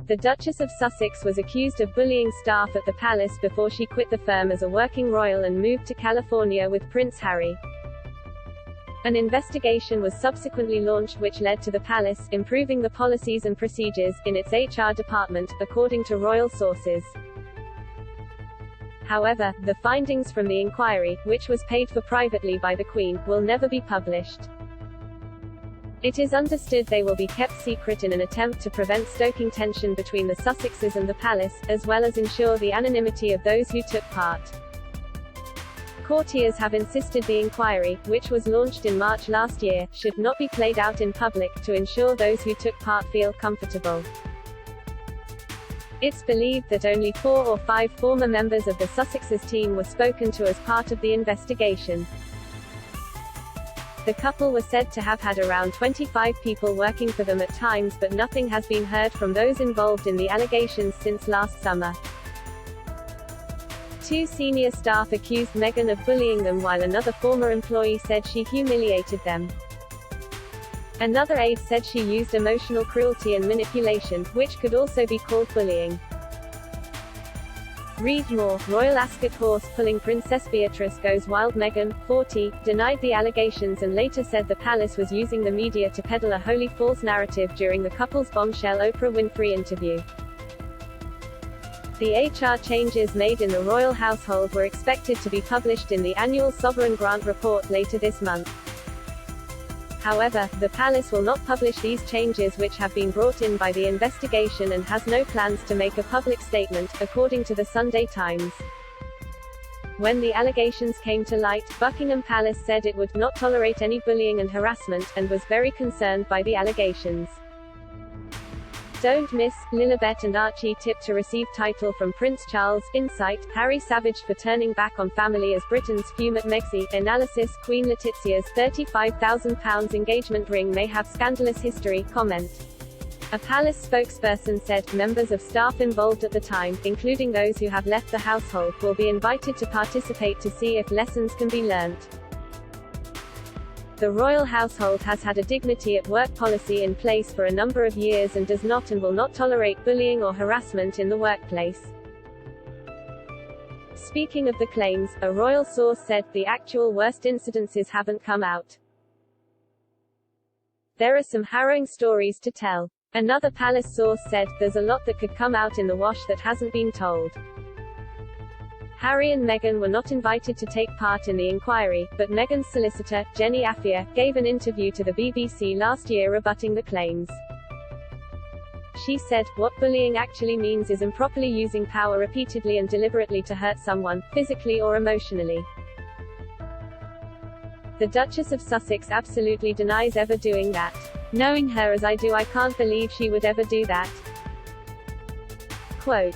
The Duchess of Sussex was accused of bullying staff at the palace before she quit the firm as a working royal and moved to California with Prince Harry. An investigation was subsequently launched which led to the palace improving the policies and procedures in its HR department, according to royal sources. However, the findings from the inquiry, which was paid for privately by the Queen, will never be published. It is understood they will be kept secret in an attempt to prevent stoking tension between the Sussexes and the palace, as well as ensure the anonymity of those who took part. Courtiers have insisted the inquiry, which was launched in March last year, should not be played out in public, to ensure those who took part feel comfortable. It's believed that only 4 or 5 former members of the Sussexes team were spoken to as part of the investigation. The couple was said to have had around 25 people working for them at times, but nothing has been heard from those involved in the allegations since last summer. 2 senior staff accused Meghan of bullying them while another former employee said she humiliated them. Another aide said she used emotional cruelty and manipulation, which could also be called bullying. Read more. Royal Ascot horse pulling Princess Beatrice goes wild. Meghan, 40, denied the allegations and later said the palace was using the media to peddle a wholly false narrative during the couple's bombshell Oprah Winfrey interview. The HR changes made in the royal household were expected to be published in the annual Sovereign Grant report later this month. However, the palace will not publish these changes which have been brought in by the investigation and has no plans to make a public statement, according to the Sunday Times. When the allegations came to light, Buckingham Palace said it would not tolerate any bullying and harassment, and was very concerned by the allegations. Don't miss, Lilibet and Archie tip to receive title from Prince Charles. Insight, Harry savaged for turning back on family as Britons fume at Megxit. Analysis, Queen Letitia's £35,000 engagement ring may have scandalous history. Comment. A palace spokesperson said, members of staff involved at the time, including those who have left the household, will be invited to participate to see if lessons can be learned. The royal household has had a dignity at work policy in place for a number of years and does not and will not tolerate bullying or harassment in the workplace. Speaking of the claims, a royal source said, the actual worst incidences haven't come out. There are some harrowing stories to tell. Another palace source said, there's a lot that could come out in the wash that hasn't been told. Harry and Meghan were not invited to take part in the inquiry, but Meghan's solicitor, Jenny Afia, gave an interview to the BBC last year rebutting the claims. She said, what bullying actually means is improperly using power repeatedly and deliberately to hurt someone, physically or emotionally. The Duchess of Sussex absolutely denies ever doing that. Knowing her as I do, I can't believe she would ever do that. Quote.